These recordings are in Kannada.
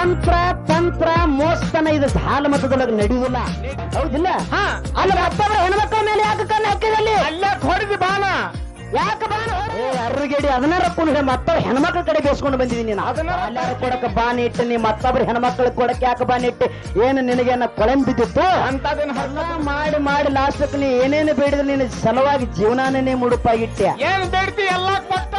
ಮಂತ್ರ ತಂತ್ರ ಮೋಸ್ತನ ಇದು ಹಾಲು ಮತದೊಳಗೆ ನಡೆಯುವುದಿಲ್ಲ ಹೌದಿಲ್ಲ ಅಲ್ಲ ಮತ್ತೊಬ್ಬರ ಹೆಣ್ಮಕ್ಳ ಮೇಲೆ ಯಾಕೆ ಕಣ್ಣು ಹಾಕಿದಲ್ಲಿ ಅಲ್ಲ ಹೊಡೆದಿ ಬಾಣ ಯಾಕೆ ಬಾಣ ಅರ್ರಗೇಡಿ ಅದನ್ನಾರ ಕುಣಿದ ಮತ್ತೊಬ್ಬ ಹೆಣ್ಮಕ್ಳ ಕಡೆ ಬೇಸ್ಕೊಂಡು ಬಂದಿದ್ದೀನಿ ನಾನು ಅಲ್ಲಾರ ಕೊಡಕ್ಕೆ ಬಾನಿ ಇಟ್ಟು ನೀ ಮತ್ತೊಬ್ಬರ ಹೆಣ್ಮಕ್ಳ ಕೊಡಕ್ಕೆ ಯಾಕೆ ಬಾನಿ ಇಟ್ಟು ಏನು ನಿನಗೇನ ಕೊಳಂಬಿದ್ದಿತ್ತು ಅಂತದೇನು ಮಾಡಿ ಮಾಡಿ ಲಾಸ್ಟಕ್ಕೆ ನೀ ಏನೇನು ಬೇಡಿದ್ರೆ ನಿನ್ನ ಸಲುವಾಗಿ ಜೀವನಾನೇ ಮುಡುಪಾಗಿಟ್ಟೆ ಏನ್ ಬೇಡ್ತಿ ಎಲ್ಲ ಕೊಟ್ಟ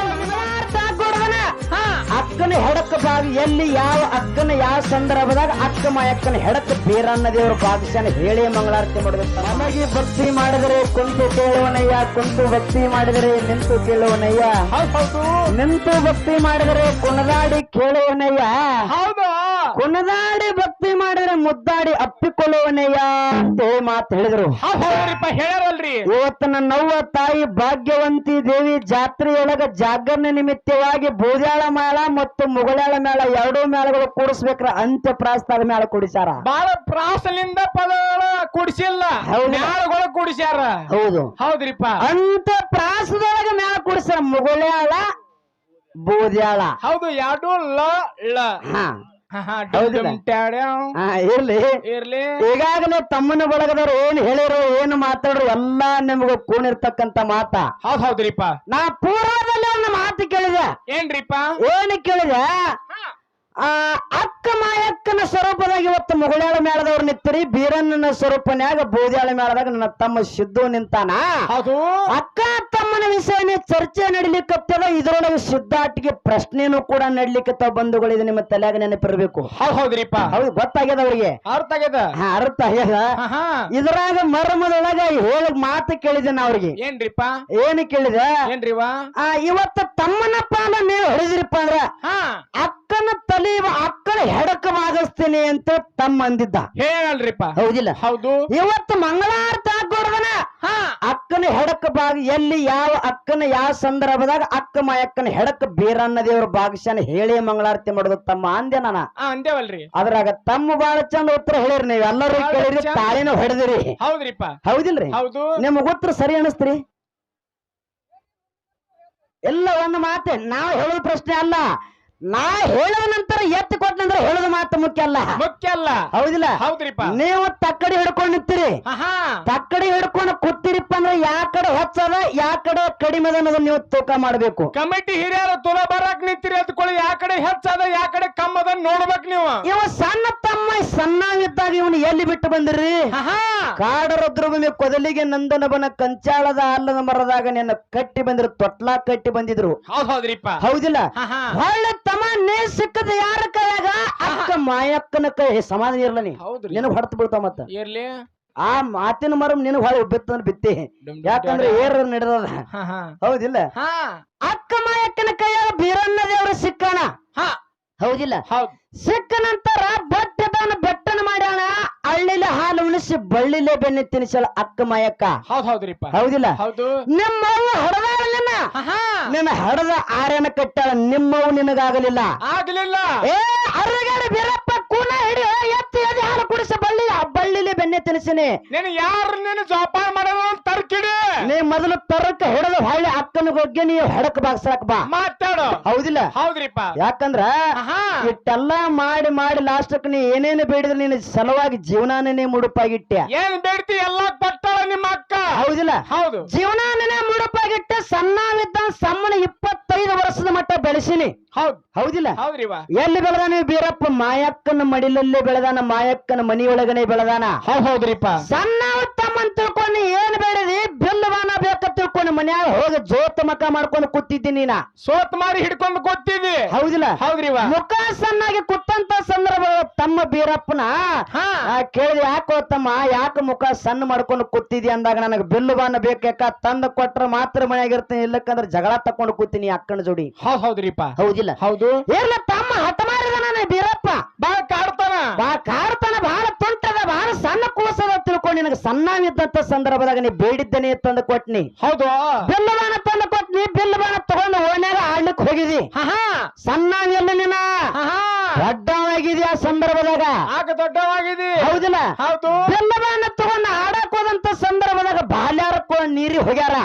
ಅಕ್ಕನ ಹೆಡಕ ಬಾಗಿ ಎಲ್ಲಿ ಯಾವ ಅಕ್ಕನ ಯಾವ ಸಂದರ್ಭದಾಗ ಅಕ್ಕ ಮಾಯಕ್ಕನ ಹೆಡಕ ಬೀರನ್ನ ದೇವರ ಭಾಗಶಾನ ಹೇಳಿ ಮಂಗಳಾರತಿ ಮಾಡಬೇಕು ನಮಗೆ ಭಕ್ತಿ ಮಾಡಿದರೆ ಕುಂತು ಕೇಳುವನಯ್ಯ ಕುಂತು ಭಕ್ತಿ ಮಾಡಿದರೆ ನಿಂತು ಕೇಳುವನಯ್ಯ ಹೌದು ನಿಂತು ಭಕ್ತಿ ಮಾಡಿದರೆ ಕುಣದಾಡಿ ಕೇಳುವನಯ್ಯ ಹೌದು ಕುಣದಾಡಿ ಭಕ್ತಿ ಮಾಡಿದರೆ ಮುದ್ದಾಡಿ ಅಪ್ಪಿಕೊಳ್ಳುವನಯ್ಯ ಅಂತೇಳಿ ಮಾತು ಹೇಳಿದ್ರು ಹೌದ್ರಿಪ್ಪ ಹೇಳ್ಯಾರಲ್ರಿ ಇವತ್ತು ನನ್ನವ್ವ ತಾಯಿ ಭಾಗ್ಯವಂತಿ ದೇವಿ ಜಾತ್ರೆಯೊಳಗ ಜಾಗರಣೆ ನಿಮಿತ್ತವಾಗಿ ಬೂದ್ಯಾಳ ಮೇಳ ಮತ್ತು ಮುಗಳಾಳ ಮೇಳ ಎರಡೂ ಮೇಳಗಳು ಕೂಡಿಸ್ಬೇಕ್ರ ಅಂತ್ಯ ಪ್ರಾಸ್ತಾವ ಮೇಳ ಕೂಡಿಸ್ಯಾರ ಬಾಳ ಪ್ರಾಸಲಿಂದ ಪದಗಳ ಕೂಡಿಸಿಲ್ಲ ಮೇಳಗಳು ಕೂಡಿಸ್ಯಾರ ಹೌದು ಹೌದ್ರಿಪ್ಪ ಅಂತ್ಯ ಪ್ರಾಸದೊಳಗ ಮೇಳ ಕೂಡಿಸ್ಯಾರ ಮುಗಳಾಳ ಬೂದ್ಯಾಳ ಹೌದು ಎರಡು ಲ ಇರ್ಲಿ ಇರ್ಲಿ ಈಗಾಗಲೇ ತಮ್ಮನ ಬಳಗದವ್ರು ಏನ್ ಹೇಳಿರೋ ಏನು ಮಾತಾಡ್ರು ಎಲ್ಲಾ ನಿಮ್ಗ ಕೂಣಿರ್ತಕ್ಕಂತ ಮಾತ ಹೌದ್ರಿಪ್ಪ ನಾ ಪೂರ್ವದಲ್ಲಿ ಒಂದು ಮಾತು ಕೇಳಿದೆ ಏನ್ರಿಪ್ಪ ಏನು ಕೇಳಿದೆ ಅಕ್ಕ ಮಾಯಕ್ಕನ ಸ್ವರೂಪದಾಗ ಇವತ್ತು ಮುಗಳಾಳ ಮೇಳದವ್ರು ನಿಂತರಿ ಬೀರಣ್ಣನ ಸ್ವರೂಪನ್ಯಾಗ ಬೂದ್ಯಾಳ ಮೇಳದಾಗ ನನ್ನ ತಮ್ಮ ಸಿದ್ದು ನಿಂತಾನ ಹೌದು ಅಕ್ಕ ತಮ್ಮನ ವಿಷಯನೇ ಚರ್ಚೆ ನಡಿಲಿಕ್ಕತ್ತದ ಇದರೊಳಗೆ ಸಿದ್ಧಾಟಿಗೆ ಪ್ರಶ್ನೆನೂ ಕೂಡ ನಡ್ಲಿಕ್ಕತ್ತ ಬಂಧುಗಳಿದೆ ನಿಮ್ಮ ತಲೆಯಾಗ ನೆನಪಿರ್ಬೇಕು ಹೌದ್ರಿಪ್ಪ ಹೌದು ಗೊತ್ತಾಗ್ಯದ ಅವ್ರಿಗೆ ಅರ್ಥ ಆಗ್ಯದ ಅರ್ಥ ಆಗ್ಯದ ಇದ್ರಾಗ ಮರ್ಮದೊಳಗ ಹೇಳ ಮಾತು ಕೇಳಿದೆ ನಾ ಅವ್ರಿಗೆ ಏನ್ರಿಪ್ಪ ಏನು ಕೇಳಿದೆ ಏನ್ರಿವ ಇವತ್ತು ತಮ್ಮನ ಪಾಲ ನೀವು ಹೊಡೆದ್ರಿಪ್ಪ ಅಂದ್ರ ಅಕ್ಕನ ತಲೆ ಅಕ್ಕನ ಹೆಡಕ ಬಾಗಿಸ್ತೀನಿ ಅಂತ ತಮ್ಮ ಅಂದಿದ್ದ ಹೇಳಲ್ರಿಪ್ಪ ಹೌದಿಲ್ಲ ಹೌದು ಇವತ್ತು ಮಂಗಳಾರತಿ ಹಾಕೊಡ್ದನ ಅಕ್ಕನ ಹೆಡಕ ಬಾಗಿ ಎಲ್ಲಿ ಯಾವ ಅಕ್ಕನ ಯಾವ ಸಂದರ್ಭದಾಗ ಅಕ್ಕ ಮಾಯಕ್ಕನ ಹೆಡಕ ಬೀರಣ್ಣ ದೇವ್ರ ಭಾಗಶಾನ ಹೇಳಿ ಮಂಗಳಾರತಿ ಮಾಡೋದು ತಮ್ಮ ಅಂದೆ ನಾನ ಅಂದೇವಲ್ರಿ ಅದ್ರಾಗ ತಮ್ಮ ಬಾಳ ಚಂದ ಉತ್ತರ ಹೇಳಿರಿ ನೀವು ಎಲ್ಲರೂ ಕೇಳಿರಿ ತಾಳಿನೂ ಹೊಡೆದಿರಿ ಹೌದ್ರಿಪ್ಪ ಹೌದಿಲ್ರಿ ಹೌದು ನಿಮ್ಗ ಉತ್ತರ ಸರಿ ಅನಿಸ್ತ್ರಿ ಎಲ್ಲ ಒಂದು ಮಾತೆ ನಾವು ಹೇಳೋ ಪ್ರಶ್ನೆ ಅಲ್ಲ ನಾ ಹೇಳದ ನಂತರ ಎತ್ತು ಕೊಟ್ಟಂದ್ರೆ ಹೇಳೋದು ಮಾತು ಮುಖ್ಯ ಅಲ್ಲ ಹೌದಿಲ್ಲ ಹೌದ್ರಿಪ್ಪ ನೀವು ತಕ್ಕಡಿ ಹಿಡ್ಕೊಂಡು ನಿಂತೀರಿ ತಕ್ಕಡಿ ಹಿಡ್ಕೊಂಡು ಕೂತಿರಿಪ್ಪ ಅಂದ್ರೆ ಯಾ ಕಡೆ ಹೆಚ್ಚದ ಯಾ ಕಡೆ ಕಡಿಮೆ ಅನ್ನೋದನ್ನ ನೀವು ತೂಕ ಮಾಡ್ಬೇಕು ಕಮಿಟಿ ಹಿರಿಯರು ತುಲ ಬರಾಕ್ ನಿಂತಿರಿ ಅದ್ಕೊಳ್ಳಿ ಯಾ ಕಡೆ ಹೆಚ್ಚದ ಯಾ ಕಡೆ ಕಮ್ಮದ ನೋಡ್ಬೇಕು ನೀವು ಇವ ಸಣ್ಣ ತಮ್ಮ ಸಣ್ಣವಿದ್ದಾಗ ಇವನು ಎಲ್ಲಿ ಬಿಟ್ಟು ಬಂದಿರಿ ಕಾಡರುದ್ರಭೂಮಿ ಕೊದಲಿಗೆ ನಂದನಬನ ಕಂಚಾಳದ ಅಲ್ಲದ ಮರದಾಗ ನಿನ್ನ ಕಟ್ಟಿ ಬಂದಿರು ತೊಟ್ಲಾ ಕಟ್ಟಿ ಬಂದಿದ್ರು ಹೌದ್ರಿಪ್ಪ ಹೌದಿಲ್ಲ ಒಳ್ಳೆ ತಮ್ಮ ನೇ ಸಿಕ್ಕದ ಯಾರ ಕೈಯಾಗ ಅಕ್ಕ ಮಾಯಕ್ಕನ ಕೈ ಸಮಾಧಾನ ಇರ್ಲ ನೀ ನಿನಗ್ ಹೊಡ್ತು ಬಿಡ್ತಾವ ಮತ್ತ ಇರ್ಲಿ ಆ ಮಾತಿನ ಮರಂ ನಿನಗ್ ಹೊಳೆ ಬಿತ್ತ ಬಿತ್ತಿ ಯಾಕಂದ್ರೆ ಏರ ನಡೆದದ ಹೌದಿಲ್ಲ ಅಕ್ಕ ಮಾಯಕ್ಕನ ಕೈಯಾಗ ಬೀರಣ್ಣ ದೇವ್ರ ಸಿಕ್ಕಾನ ಹೌದಿಲ್ಲ ಸಿಕ್ಕ ನಂತರ ಬೆಟ್ಟನ ಮಾಡ್ಯಾಣ ಹಳ್ಳಿಲೆ ಹಾಲು ಉಣಿಸಿ ಬಳ್ಳಿಲೆ ಬೆನ್ನಿ ತಿನ್ಸಲ ಅಕ್ಕ ಮಾಯಕ್ಕ ಹೌದ್ರಿಪ್ಪ ಹೌದಿಲ್ಲ ಹೌದು ನಿಮ್ಮವ್ವ ಹಡದಾಳ ನಿನ್ನ ಹಡದ ಆರ್ಯನ ಕಟ್ಟಾಳ ನಿಮ್ಮವು ನಿನಗಾಗಲಿಲ್ಲ ಏ ಅರಗಾಡಿ ಬೀರಪ್ಪ ಕೂನ ಹಿಡಿಯ ಎತ್ತಿ ಎದೆ ಹಾಲು ಕುಡಿಸ ಬಳ್ಳಿಲೆ ಬೆನ್ನೆ ತಿನ್ಸಿನಿ ನೀನು ಯಾರು ನೀನು ಜೋಪಾನ ಮಾಡೋದು ತರ್ಕಿಡಿ ನೀ ಮೊದಲು ತರಕ ಹಿಡದ ಹಳ್ಳಿ ಅಕ್ಕನ ಬಗ್ಗೆ ನೀವು ಹೆಡಕ್ ಬಾಗ್ಸಾಕ್ ಬಾ ಮಾತಾಡು ಹೌದಿಲ್ಲ ಹೌದ್ರಿಪ್ಪ ಯಾಕಂದ್ರ ಇಟ್ಟೆಲ್ಲ ಮಾಡಿ ಮಾಡಿ ಲಾಸ್ಟಕ್ ನೀ ಏನೇನು ಬೇಡಿದ್ರೆ ನೀನು ಸಲುವಾಗಿ ಜೀವನಾನೇ ಮುಡುಪಾಗಿಟ್ಟೆ ಏನ್ ಬೇಡ್ತಿ ಎಲ್ಲ ಕೊಟ್ಟಾಳ ನಿಮ್ಮ ಅಕ್ಕ ಹೌದಿಲ್ಲ ಹೌದು ಜೀವನಾನೇ ಮುಡುಪಾಗಿಟ್ಟೆ ಸಣ್ಣವಿದ್ದ ಸಮ್ಮನ 25 ವರ್ಷದ ಮಟ್ಟ ಬೆಳೆಸಿನಿ ಹೌದಿಲ್ಲ ಎಲ್ಲಿ ಬೆಳೆದ ನೀವು ಬೀರಪ್ಪ ಮಾಯಕ್ಕನ ಮಡಿಲಲ್ಲಿ ಬೆಳೆದಾನ ಮಾಯಕ್ಕನ ಮನಿಯೊಳಗನೆ ಬೆಳೆದಾನ ಹೌದ್ರಿಪ್ಪ ಸಣ್ಣ ತಮ್ಮನ್ ತಿಳ್ಕೊಂಡು ಏನ್ ಬೇಡದಿ ಬಿಲ್ಲವಾನ ಬೇಕ ತಿಳ್ಕೊಂಡು ಮನ್ಯಾಗ ಹೋಗಿ ಜೋತ ಮಕ ಮಾಡ್ಕೊಂಡು ಕೂತಿದ್ದೀನಿ ನಾ ಸೋತ್ ಮಾರಿ ಹಿಡ್ಕೊಂಡು ಕೂತಿದ್ದಿ ಹೌದಿಲ್ಲ ಹೌದ್ರಿವ ಮುಖ ಸಣ್ಣಾಗಿ ಕೂತಂತ ಸಂದರ್ಭ ತಮ್ಮ ಬೀರಪ್ಪನ ಕೇಳಿದ ಯಾಕೋ ತಮ್ಮ ಯಾಕೆ ಮುಖ ಸಣ್ಣ ಮಾಡ್ಕೊಂಡು ಕೂತಿದಿ ಅಂದಾಗ ನನಗೆ ಬಿಲ್ಲುವಾನ ಬೇಕ ತಂದ ಕೊಟ್ರ ಮಾತ್ರ ಮನೆಯಾಗಿರ್ತೀನಿ ಇಲ್ಲಕ್ಕಂದ್ರೆ ಜಗಳ ತಕೊಂಡು ಕೂತೀನಿ ಅಕ್ಕನ ಜೋಡಿ ಹೌದ್ರಿಪ್ಪ ಹೌದಿಲ್ಲ ಹೌದು ಇಲ್ಲ ತಮ್ಮ ಹಠ ಮಾಡಿದ ನಾನು ಬೀರಪ್ಪ ಬಾಳ ಕಾಡ್ತಾನ ಬಹಳ ತುಂಟದ ಬಹಳ ಸಣ್ಣ ಕೂಸದ ತಿಳ್ಕೊಂಡು ನಿನಗೆ ಸಣ್ಣವಿದ್ದಂತ ಸಂದರ್ಭದಾಗ ನೀ ಬೇಡಿದ್ದೇನೆ ತಂದು ಕೊಟ್ನಿ ಹೌದು ಬಿಲ್ಲುವಾನ ತಂದು ಕೊಟ್ನಿ ಬಿಲ್ಲುವಾನ ತಗೊಂಡು ಓಣ್ಯಾಗ ಆಡ್ಲಿಕ್ಕೆ ಹೋಗಿದಿ ಸಣ್ಣವಿಲ್ಲ ನೀನ ದೊಡ್ಡವಾಗಿದಿ ಆ ಸಂದರ್ಭದಾಗ ದೊಡ್ಡವಾಗಿದೆ ಹೌದಿಲ್ಲ ಹೌದು ಬಿಲ್ಲುವಾನ ತಗೊಂಡು ಆಡಕ್ ಹೋದಂತ ಸಂದರ್ಭದಾಗ ಬಾಲ್ಯಾರಕ್ಕೂ ನೀರಿಗೆ ಹೋಗ್ಯಾರ.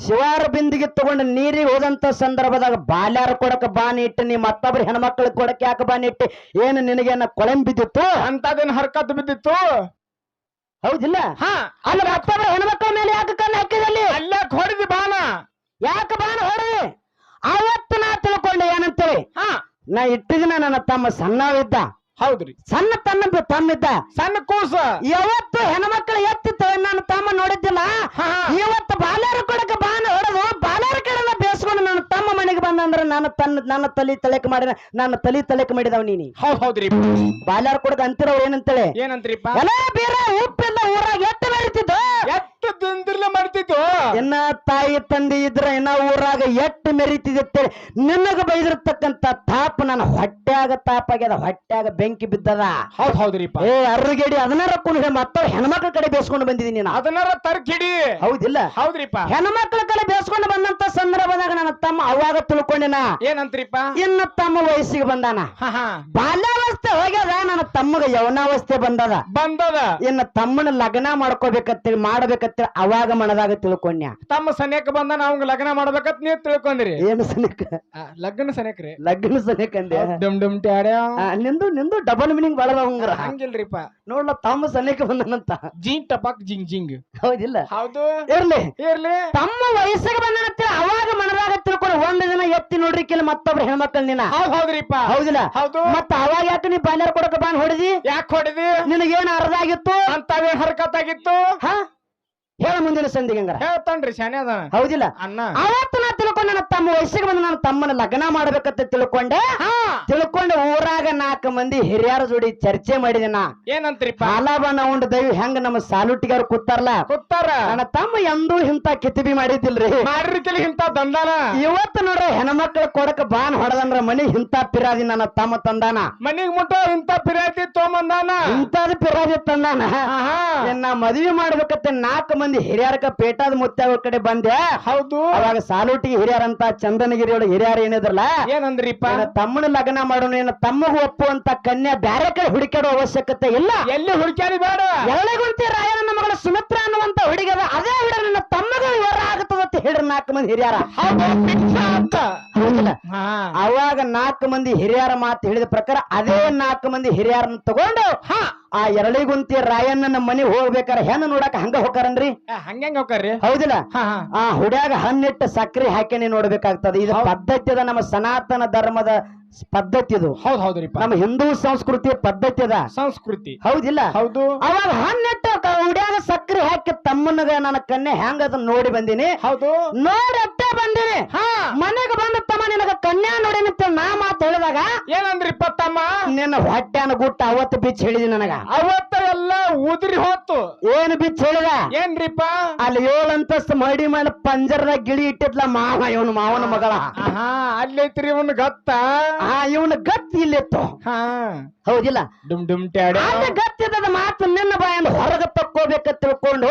ಶಿವಾರ ಬಿಂದಿಗೆ ತಗೊಂಡು ನೀರಿಗೆ ಹೋದಂತ ಸಂದರ್ಭದಾಗ ಬಾಲ್ಯಾರ ಕೊಡಕ ಬಾನಿ ಇಟ್ಟು ನೀ ಮತ್ತೊಬ್ರು ಹೆಣ್ಮಕ್ಳಿಗೆ ಕೊಡಕ್ ಯಾಕೆ ಬಾನಿ ಇಟ್ಟು ಏನು ನಿನಗೇನ ಕೊಳಂ ಬಿದ್ದಿತ್ತು ಅಂತದೇನ್ ಹರ್ಕತ್ ಬಿದ್ದಿತ್ತು ಹೌದಿಲ್ಲ? ಅಲ್ಲ ಮತ್ತೊಬ್ರು ಹೆಣ್ಮಕ್ಳ ಮೇಲೆ ಯಾಕೆ ಕಣ್ಣು ಹಾಕಿದಲ್ಲಿ ಅಲ್ಲ ಹೊಡೆದಿ ಬಾನ ಯಾಕೆ ಬಾನ ಹೊಡೆದಿ? ಅವತ್ತು ನಾ ತಿಳ್ಕೊಂಡೆ ಏನಂತೇಳಿ ನಾ ಇಟ್ಟಿದಿನ ನನ್ನ ತಮ್ಮ ಸಣ್ಣವಿದ್ದ. ಹೌದ್ರಿ ಸಣ್ಣ ತಮ್ಮಿದ್ದ ಸಣ್ಣ ಕೂಸ. ಯಾವತ್ತು ಹೆಣ್ಮಕ್ಳು ಎತ್ತಿತ್ತು ನನ್ನ ತಮ್ಮ ನೋಡಿದ್ದಿಲ್ಲ. ಇವತ್ತು ಬಾಲ್ಯಾರ ಕೊಡಕ ಬಾನ ಹೊಡೆದು ಬಾಲ್ಯಾರ ಕಡೆಲ್ಲ ಬೇಸ್ಕೊಂಡು ನನ್ನ ತಮ್ಮ ಮನೆಗೆ ಬಂದಂದ್ರ ನನ್ನ ತಲೆ ತಲೆಕ್ ಮಾಡಿದ ನನ್ನ ತಲೆ ತಲೆಕ್ ಮಾಡಿದವ ನೀನಿ. ಹೌದ್ರಿ ಬಾಲ್ಯಾರ ಕೊಡಕ ಅಂತಿರವ್ರು ಏನಂತ್ರಿಪ್ಪ? ಎಲ್ಲ ಬೇರೆ ಉಪ್ಪಿಲ್ಲ ಊರಾಗ ಎತ್ತು ಬೆಳಿತಿದ್ದು ಎತ್ತು ತಿಂದಿರ್ಲೆ ಮಾಡ್ತಿದ್ದು. ಇನ್ನ ತಾಯಿ ತಂದೆ ಇದ್ರ ಇನ್ನ ಊರಾಗ ಎಟ್ಟು ಮೆರಿತಿದೆ ನಿನಗ ಬೈದಿರ್ತಕ್ಕಂತ ತಾಪ ನನ್ನ ಹೊಟ್ಯಾಗ ತಾಪ ಆಗ್ಯದ, ಹೊಟ್ಯಾಗ ಬೆಂಕಿ ಬಿದ್ದದ. ಹೌದ್ರಿಪ್ಪ. ಏ ಅರ್ರಗೇಡಿ ಅದನ್ನಾರ ಕುಣಿದ ಮತ್ತ ಹೆಣ್ಮಕ್ಳ ಕಡೆ ಬೇಸ್ಕೊಂಡು ಬಂದಿದ್ದೀನಿ ನಾನು. ಅದನ್ನಾರ ತರ್ಕಿಡಿ. ಹೌದಿಲ್ಲ? ಹೌದ್ರಿಪ್ಪ. ಹೆಣ್ಮಕ್ಳ ಕಡೆ ಬೇಸ್ಕೊಂಡು ಬಂದಂತ ಸಂದರ್ಭದಾಗ ನನ್ನ ತಮ್ಮ ಅವಾಗ ತಿಳ್ಕೊಂಡಿನ ಏನಂತ್ರಿಪ್ಪ? ಇನ್ನ ತಮ್ಮ ವಯಸ್ಸಿಗೆ ಬಂದಾನ. ಬಾಲ್ಯಾವಸ್ಥೆ ಹೋಗ್ಯದ, ನನ್ನ ತಮ್ಮಗ ಯೌವನಾವಸ್ಥೆ ಬಂದದ. ಇನ್ನ ತಮ್ಮನ ಲಗ್ನ ಮಾಡ್ಕೋಬೇಕಂತೇಳಿ ಮಾಡ್ಬೇಕಂತೇಳಿ ಅವಾಗ ಮನದಾಗ ತಿಳ್ಕೊಂಡ್ಯ. ತಮ್ಮ ಸನೇಕ ಬಂದಾನ ಅವಂಗ ಲಗ್ನ ಮಾಡ್ಬೇಕಂತ ನೀವ್ ತಿಳ್ಕೊಂಡ್ರಿ. ಏನು ಸನೇಕ? ಲಗ್ನ ಸನೇಕ್ರಿ. ಲಗ್ನ ಸನೇಕ ಅಂದೆ. ನಿಂದು ಡಬಲ್ ಮೀನಿಂಗ್ ಬಳದ ಹಂಗ್ರ ಹಂಗಿಲ್ರಿಪ್ಪ. ನೋಡ್ಲ ತಮ್ಮ ಸನೇಕ ಬಂದನಂತ ಜಿಂಗ್ ಟಪಾಕ್ ಜಿಂಗ್ ಜಿಂಗ್. ಹೌದಿಲ್ಲ? ಹೌದು. ಇರ್ಲಿ ತಮ್ಮ ವಯಸ್ಸಿಗೆ ಬಂದನಂತ ಅವಾಗ ಮನದಾಗ ತಿಳ್ಕೊಂಡು ಒಂದ್ ದಿನ ಎತ್ತಿ ನೋಡ್ರಿ ಕೆಲ ಮತ್ತೊಬ್ರು ಹೆಣ್ಮಕ್ಳು ನಿನ್ನ. ಹೌದ್ರಿಪ್ಪ. ಹೌದಿಲ್ಲ? ಹೌದು. ಮತ್ತ ಅವಾಗ ಯಾಕೆ ನೀ ಬಾಲ್ಯಾರ ಕೊಡಕ ಬಾನ್ ಹೊಡೆದಿ? ಯಾಕೆ ಹೊಡೆದಿ? ನಿನಗೇನು ಅರ್ಧ ಆಗಿತ್ತು ಅಂತವೇ ಹರ್ಕತ್ ಆಗಿತ್ತು? ಹೇಳ ಮುಂದಿನ ಸಂದಿಗೆ ಹಂಗಾರ ಹೇಳ್ತಾನ್ರಿ ಶಾನೆ ಅದ. ಹೌದಿಲ್ಲ? ಅಣ್ಣ ಅವತ್ತು ನಾ ತಿಳ್ಕೊಂಡೆ ನನ್ನ ತಮ್ಮ ವಯಸ್ಸಿಗೆ ಬಂದ ನನ್ನ ತಮ್ಮನ ಲಗ್ನ ಮಾಡ್ಬೇಕಂತ ತಿಳ್ಕೊಂಡೆ. ಊರಾಗ 4 ಮಂದಿ ಹಿರಿಯರ ಜೋಡಿ ಚರ್ಚೆ ಮಾಡಿದೆ ನಾ. ಏನಂತ್ರಿಪ್ಪ? ಹಾಲಾಬಣ್ಣ ಉಂಡು ದೈವ ಹೆಂಗ ನಮ್ಮ ಸಾಲುಟಿಗಾರ ಕೂತಾರ ನನ್ನ ತಮ್ಮ ಎಂದೂ ಇಂತ ಕಿತಿಬಿ ಮಾಡಿದ್ದಿಲ್ರಿ. ಮಾಡ್ರಿಕಲಿ ಇಂತ ದಂದಾನ. ಇವತ್ತು ನೋಡ್ರಿ ಹೆಣ್ಮಕ್ಳು ಕೊಡಕ ಬಾನ್ ಹೊಡೆದಂದ್ರ ಮನಿ ಇಂತ ಪಿರಾದಿ ನನ್ನ ತಮ್ಮ ತಂದಾನ. ಮನಿಗ್ ಮುಟ್ಟ ಇಂತ ಪಿರಾದಿ ತೊಗೊಂಬಂದಾನ. ಇಂತದ ಪಿರಾದಿ ತಂದಾನ. ನಾ ಮದ್ವಿ ಮಾಡ್ಬೇಕಂತ 4 ಮಂದಿ ಹಿರಿಯರಕ ಪೇಟಾದ ಮುತ್ತಾವ ಕಡೆ ಬಂದೆ. ಹೌದು. ಅವಾಗ ಸಾಲುಟಿಗೆ ಹಿರಿಯರಂತ ಚಂದನಗಿರಿ ಒಳಗೆ ಹಿರಿಯರ ಏನಿದ್ರಲ್ಲ ಏನಂದ್ರಿಪ್ಪ? ತಮ್ಮನ ಲಗ್ನ ಮಾಡೋಣ, ತಮ್ಮಗೂ ಒಪ್ಪುವಂತ ಕನ್ಯಾ ಬ್ಯಾರೆ ಕಡೆ ಹುಡುಕಾಡೋ ಅವಶ್ಯಕತೆ ಇಲ್ಲ. ಎಲ್ಲಿ ಹುಡುಕ್ಯಾಡಿ ಬೇಡ. ಎರಳೆಗುಂತಿ ರಾಯನ ಮಗಳ ಸುಮಿತ್ರ ಅನ್ನುವಂತ ಹುಡುಗದ ಅದೇ ಹುಡುಗ ನನ್ನ ತಮ್ಮಗೂ ವಿವರ ಆಗುತ್ತದ ಅಂತ ಹೇಳ್ರಿ 4 ಮಂದಿ ಹಿರಿಯರ. ಅವಾಗ 4 ಮಂದಿ ಹಿರಿಯರ ಮಾತು ಹೇಳಿದ ಪ್ರಕಾರ ಅದೇ 4 ಮಂದಿ ಹಿರಿಯರನ್ನ ತಗೊಂಡು ಆ ಎರಳಿಗುಂತಿ ರಾಯಣ್ಣನ ಮನೆ ಹೋಗ್ಬೇಕಾರ ಹೆಣ್ಣು ನೋಡಕ ಹಂಗ ಹೋಗ್ತಾರನ್ರಿ. ಹಂಗ ಹೋಗ್ರಿ. ಹೌದಿಲ್ಲ? ಆ ಹುಡ್ಯಾಗ ಹಣ್ಣಿಟ್ಟು ಸಕ್ರೆ ಹಾಕಿನಿ ನೋಡ್ಬೇಕಾಗ್ತದೆ. ಇದು ಪದ್ಧತಿ ಅದ, ನಮ್ಮ ಸನಾತನ ಧರ್ಮದ ಪದ್ಧತಿ ಇದು. ಹೌದ್ರಿಪ್ಪ. ನಮ್ಮ ಹಿಂದೂ ಸಂಸ್ಕೃತಿ ಪದ್ಧತಿ ಅದ, ಸಂಸ್ಕೃತಿ. ಹೌದಿಲ್ಲ? ಹೌದು. ಅವಾಗ ಹಣ್ಣಿಟ್ಟು ಹುಡ್ಯಾಗ ಸಕ್ರೆ ಹಾಕಿ ತಮ್ಮನಗ ನನ್ನ ಕನ್ಯೆ ಹೆಂಗ ಅದನ್ನ ನೋಡಿ ಬಂದಿನಿ. ಹೌದು. ನೋಡಿ ಅಷ್ಟೇ ಬಂದಿನಿ. ಮನೆಗೆ ಬಂದ ತಮ್ಮ ನಿನಗ ಕನ್ಯಾ ನೋಡಿ ನಾ ಮಾತು ಹೇಳಿದಾಗ ಏನಂದ್ರಿಪ್ಪ ತಮ್ಮ? ನಿನ್ನ ಹೊಟ್ಟೆನ ಗುಟ್ಟ ಅವತ್ತು ಬಿಚ್ಚ ಹೇಳಿದಿ ನನಗ. ಅವತ್ತ ಎಲ್ಲ ಉದುರಿ ಹೋತು. ಏನು ಬಿಚ್ಚ ಹೇಳಿದ? ಏನ್ರಿಪ್ಪ? ಅಲ್ಲಿ 7 ಅಂತಸ್ತು ಮಡಿ ಮೇಲೆ ಪಂಜರದಾಗ ಗಿಳಿ ಇಟ್ಟಿದ್ಲ ಮಾವ, ಇವನು ಮಾವನ ಮಗಳ. ಅಲ್ಲೈತ್ರಿ ಇವನ್ ಗತ್ತ. ಇವನ ಗತ್ತಿ ಇಲ್ಲಿತ್ತು. ಹೌದಿಲ್ಲ? ಡುಮ್ ಡುಮ್ ಟ್ಯಾಡ ಗತ್ತಿದ ಮಾತು ನಿನ್ನ ಬಾಯಿಂದ ಹೊರಗ ತಕ್ಕೋಬೇಕಂತ ತಿಳ್ಕೊಂಡು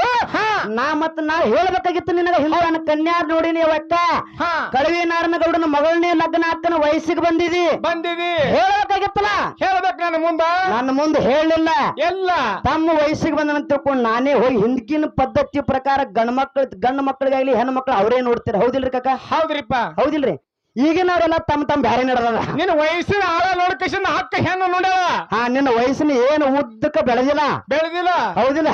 ನಾ ಹೇಳ್ಬೇಕಾಗಿತ್ತು ನಿನಗ. ಹಿಂದ ಕನ್ಯಾ ನೋಡಿನಿ ಅವಕ್ಕ ಕಳವಿ ನಾರನ ಗೌಡನ ಮಗಳನ್ನೇ ಲಗ್ನ ಅಕ್ಕನ ವಯಸ್ಸಿಗೆ ಬಂದಿದಿ ಹೇಳ್ಬೇಕಾಗಿತ್ತಲ್ಲ. ಹೇಳ್ಬೇಕು ನನ್ನ ಮುಂದೆ ಹೇಳಲಿಲ್ಲ. ಎಲ್ಲ ತಮ್ಮ ವಯಸ್ಸಿಗೆ ಬಂದನ ತಿಳ್ಕೊಂಡು ನಾನೇ ಹೋಗಿ ಹಿಂದಕಿನ ಪದ್ಧತಿ ಪ್ರಕಾರ ಗಂಡು ಮಕ್ಕಳಿಗಾಗ್ಲಿ ಹೆಣ್ಣು ಮಕ್ಕಳು ಅವರೇ ನೋಡ್ತೀರ. ಹೌದಿಲ್ರಿ ಕಾಕ? ಹೌದ್ರಿಪ್ಪ. ಹೌದಿಲ್ರಿ? ಈಗಿನವ್ರೆಲ್ಲ ತಮ್ಮ ಬ್ಯಾರೆ ನಡೆದ. ನಿನ್ನ ವಯಸ್ಸಿನ ಆಳ ನೋಡ್ಕೇಶನ್ ಹಕ್ಕ ಹೆಣ್ಣು ನೋಡ್ಯಾವ. ನಿನ್ನ ವಯಸ್ಸಿನ ಏನು ಉದ್ದಕ್ಕ ಬೆಳೆದಿಲ್ಲ. ಹೌದಿಲ್ಲ?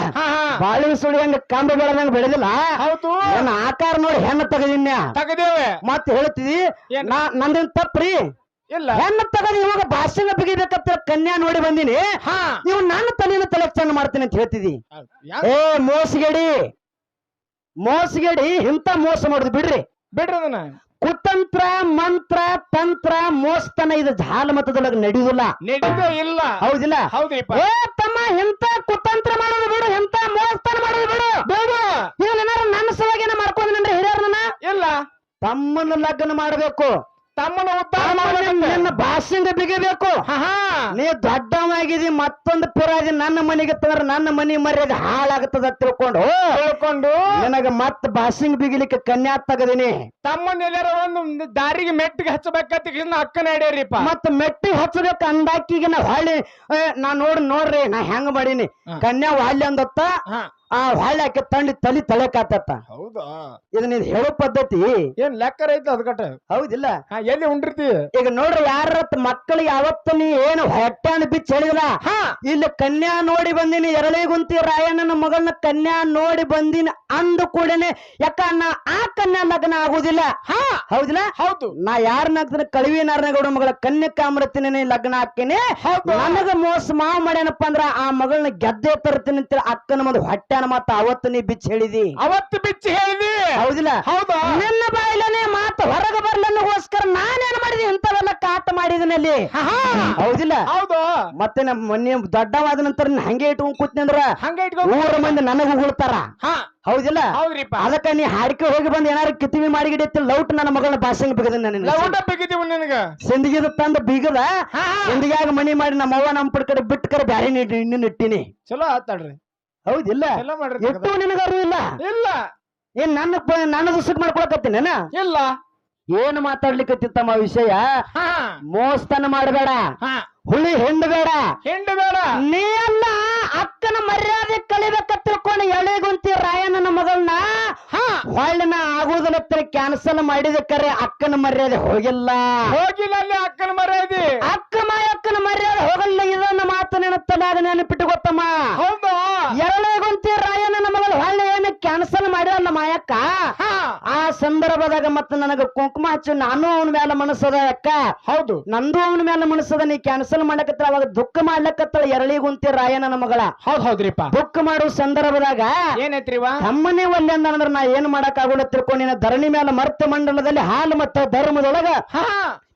ಬಾಳಿ ಸುಳಿ ಹಂಗ ಕಂಬ ಬೆಳೆದಂಗ ಬೆಳೆದಿಲ್ಲ. ಹೌದು. ನನ್ನ ಆಕಾರ ನೋಡಿ ಹೆಣ್ಣು ತೆಗದೇವೆ ಮತ್ ಹೇಳ್ತಿದಿ ನಂದೇನ್ ತಪ್ಪ್ರಿ ಇಲ್ಲ. ಹೆಣ್ಣು ತಗದ ಇವಾಗ ಭಾಷೆಗೆ ಬಿಗಿಬೇಕಂತ ಕನ್ಯಾ ನೋಡಿ ಬಂದಿನಿ. ನೀವು ನನ್ನ ತಲೆನ ತಲೆ ಚೆನ್ನ ಮಾಡ್ತೀನಿ ಅಂತ ಹೇಳ್ತಿದಿ. ಏ ಮೋಸಗೇಡಿ ಇಂತ ಮೋಸ ಮಾಡುದು ಬಿಡ್ರಿ ಅದನ್ನ. ಕುತಂತ್ರ ಮಂತ್ರ ತಂತ್ರ ಮೋಸ್ತನ ಇದು ಜಾಲ ಮತದೊಳಗೆ ನಡೆಯುವುದಿಲ್ಲ. ಇಲ್ಲ. ಹೌದಿಲ್ಲ? ಹೌದ್ರಿಪ್ಪ. ಏ ತಮ್ಮ ಇಂತ ಕುತಂತ್ರ ಮಾಡೋದು ಬಿಡು, ಇಂತ ಮೋಸ್ತನ ಮಾಡೋದು ಬಿಡು. ನೀವು ನನ್ನ ಸಲುವಾಗಿ ಮಾಡ್ಕೊಂಡ್ರೆ ಹಿರಿಯರನ್ನ ಇಲ್ಲ. ತಮ್ಮನ ಲಗ್ನ ಮಾಡಬೇಕು, ತಮ್ಮನ ನಿನ್ನ ಭಾಷೆಂಗ ಬಿಗಿಬೇಕು. ನೀ ದೊಡ್ಡವಾಗಿದಿ ಮತ್ತೊಂದು ಪಿರಾದಿ ನನ್ನ ಮನೆಗೆ ತಂದ್ರೆ ನನ್ನ ಮನೆ ಮರ್ಯಾದೆ ಹಾಳಾಗುತ್ತದ ತಿಳ್ಕೊಂಡು ನನಗ ಮತ್ ಭಾಷೆಂಗ್ ಬಿಗಿಲಿಕ್ಕೆ ಕನ್ಯಾ ತಗದಿನಿ. ತಮ್ಮನೆಲ್ಲರ ಒಂದು ದಾರಿಗೆ ಮೆಟ್ಟಿಗೆ ಹಚ್ಚಬೇಕಂತ ಅಕ್ಕನ ಹೇಳ್ಯಾರಿಪ್ಪ. ಮತ್ ಮೆಟ್ಟಿಗೆ ಹಚ್ಚಬೇಕು ಅಂದಾಕಿಗೆ ನಾ ಹೊಳ್ಳಿ ನಾ ನೋಡ್ರಿ ನಾ ಹೆಂಗ ಮಾಡೀನಿ. ಕನ್ಯಾ ವಾಲ್ಯ ಅಂದತ್ತ ಆ ಹೊಳ್ಳಿ ಆಕೆ ತಂಡಿ ತಲಿ ತಳಕಾತ. ಹೌದಾ ಇದು ನೀನ್ ಹೇಳೋ ಪದ್ಧತಿ ಏನ್ ಲೆಕ್ಕರ ಐತಿ ಅದಕಟ. ಹೌದಿಲ್ಲ? ಎಲ್ಲಿ ಉಂಡಿರ್ತಿ ಈಗ ನೋಡ್ರಿ, ಯಾರ ಮಕ್ಕಳಿಗೆ ಯಾವತ್ತು ನೀ ಏನು ಹೊಟ್ಟೆನ ಬಿಚ್ಚ ಹೇಳಿಲ್ಲ, ಇಲ್ಲಿ ಕನ್ಯಾ ನೋಡಿ ಬಂದಿನಿ, ಎರಳಿಗುಂತಿ ರಾಯಣ್ಣನ ಮಗಳನ್ನ ಕನ್ಯಾ ನೋಡಿ ಬಂದಿನಿ ಅಂದು ಕೂಡನೆ ಯಾಕ ಆ ಕನ್ಯಾ ಲಗ್ನ ಆಗುದಿಲ್ಲ. ಹೌದಿಲ್ಲ? ಹೌದು. ನಾ ಯಾರನ್ನ ಕಳವಿ ನಾರಾಯಣಗೌಡ ಮಗಳ ಕನ್ಯಕಾಮೃತಿನೇ ಲಗ್ನ ಹಾಕಿನಿ, ನನಗ ಮೋಸ ಮಾಡ್ಯಾನಪ್ಪ ಅಂದ್ರ ಆ ಮಗಳನ್ನ ಗೆದ್ದೆ ತರ್ತೀನಿ ಅಂತ ಅಕ್ಕನ ಮುಂದೆ ಹೊಟ್ಟೆನ ಮಾತ ಅವತ್ತು ನೀ ಬಿಚ್ಚ ಹೇಳಿದಿ. ಅವತ್ತು ಬಿಚ್ಚಿ ಹೇಳಿದಿ. ಹೌದಿಲ್ಲ? ಹೌದಾ? ನನ್ನ ಬಾಯಿಲನೇ ಮಾತು ಹೊರಗೆ ಬರ್ಲನ್ನಗೋಸ್ಕರ ನಾನೇನ್ ಮಾಡಿದಿ ಇಂಥವೆಲ್ಲ ಕಾಟ ಮಾಡಿದನಲ್ಲಿ. ಹೌದಿಲ್ಲ? ಹೌದು. ಮತ್ತೆ ನಮ್ಮ ಮೊನ್ನೆ ದೊಡ್ಡವಾದ ನಂತರ ಹಂಗೆ ಇಟ್ಕೊಂಡ್ ಕೂತ್ನಿ ಅಂದ್ರ ಹಂಗೆ ಇಟ್ಕೊಂಡ್ ಊರ ಮಂದಿ ನನಗೂ ಉಗುಳ್ತಾರ. ಹೌದಿಲ್ಲ? ಹೌದ್ರಿಪ್ಪ. ಅದಕ್ಕ ನೀ ಹಾಡಿಕೆ ಹೋಗಿ ಬಂದ್ ಏನಾರು ಕಿತ್ತಿವಿ ಮಾಡಿಗಿಡೈತಿ ಲೌಟ್ ನನ್ನ ಮಗಳನ್ನ ಭಾಷೆಗೆ ಬಿಗದ ನಿನಗ ಸಿಂದಗಿದ ತಂದ ಬೀಗದ ಸಿಂದಗಿಯಾಗ ಮನಿ ಮಾಡಿ ನಮ್ಮ ಅವ್ವ ನಮ್ಮ ಪಡ್ ಕಡೆ ಬಿಟ್ಟು ಕರೆ ಬ್ಯಾರೆ ಇನ್ನೂ ಇಟ್ಟಿನಿ. ಚಲೋ ಆತಾಡ್ರಿ. ಹೌದಿಲ್ಲ? ಎಷ್ಟು ನಿನಗಾರು ಇಲ್ಲ ಇಲ್ಲ. ಏನ್ ನನ್ನ ಸುಕ್ ಮಾಡ್ಕೊಳಕತ್ತೀನಿ ಇಲ್ಲ. ಏನ್ ಮಾತಾಡ್ಲಿಕ್ಕತ್ತಿತ್ತಮ್ಮ ವಿಷಯ? ಮೋಸ್ತನ ಮಾಡಬೇಡ, ಹುಳಿ ಹಿಂಡಬೇಡ, ನೀ ಅಲ್ಲ ಅಕ್ಕನ ಮರ್ಯಾದೆ ಕಲಿಬೇಕ ತಿಳ್ಕೊಂಡು ಎಳೆಗುಂತಿ ರಾಯಣ್ಣನ ಮಗಳನ್ನ ಹೊಳ್ಳಿನ ಆಗುವುದಿಲ್ಲ ಕ್ಯಾನ್ಸಲ್ ಮಾಡಿದ ಕರೆ ಅಕ್ಕನ ಮರ್ಯಾದೆ ಹೋಗಿಲ್ಲ. ಅಲ್ಲಿ ಅಕ್ಕನ ಮರ್ಯಾದೆ ಅಕ್ಕನ ಮರ್ಯಾದೆ ಹೋಗಲ್ಲ. ಇದನ್ನ ಮಾತು ನಿನ್ನ ತಲೆಯಾಗ ನೆನಪಿಟ್ಟು ಗೊತ್ತಮ್ಮ. ಹೌದು. ಎರಳೆಗುಂತಿ ರಾಯಣ್ಣನ ಮಗಳು ಹೊಳ್ಳಿ ಏನು ಕ್ಯಾನ್ಸಲ್ ಮಾಡಿರಲ್ಲ ಮಾಯಕ್ಕ. ಆ ಸಂದರ್ಭದಾಗ ಮತ್ತ ನನಗ ಕುಂಕುಮ ಹಚ್ಚಿ ನಾನು ಅವನ ಮೇಲೆ ಮನಸ್ಸದ ಅಕ್ಕ. ಹೌದು, ನಂದು ಅವನ ಮೇಲೆ ಮನಸ್ಸದ. ನೀ ಕ್ಯಾನ್ಸಲ್ ಮಾಡಕತ್ತ ಅವಾಗ ದುಃಖ ಮಾಡ್ಲಕತ್ತಳ ಎರಳಿಗುಂತಿ ರಾಯಣ್ಣನ ಮಗಳ. ಹೌದ್ರಿಪ್ಪ. ದುಃಖ ಮಾಡೋ ಸಂದರ್ಭದಾಗ ಏನೈತ್ರಿವ ತಮ್ಮನೇ ಒಲ್ಲೆ ಅಂದ್ರ ನಾ ಏನ್ ಮಾಡಕ್ ಆಗೋಲ್ಲ ತಿಳ್ಕೊಂಡಿನ ಧರಣಿ ಮೇಲೆ ಮರ್ತ ಮಂಡಲದಲ್ಲಿ ಹಾಲು ಮತ್ತ ಧರ್ಮದೊಳಗ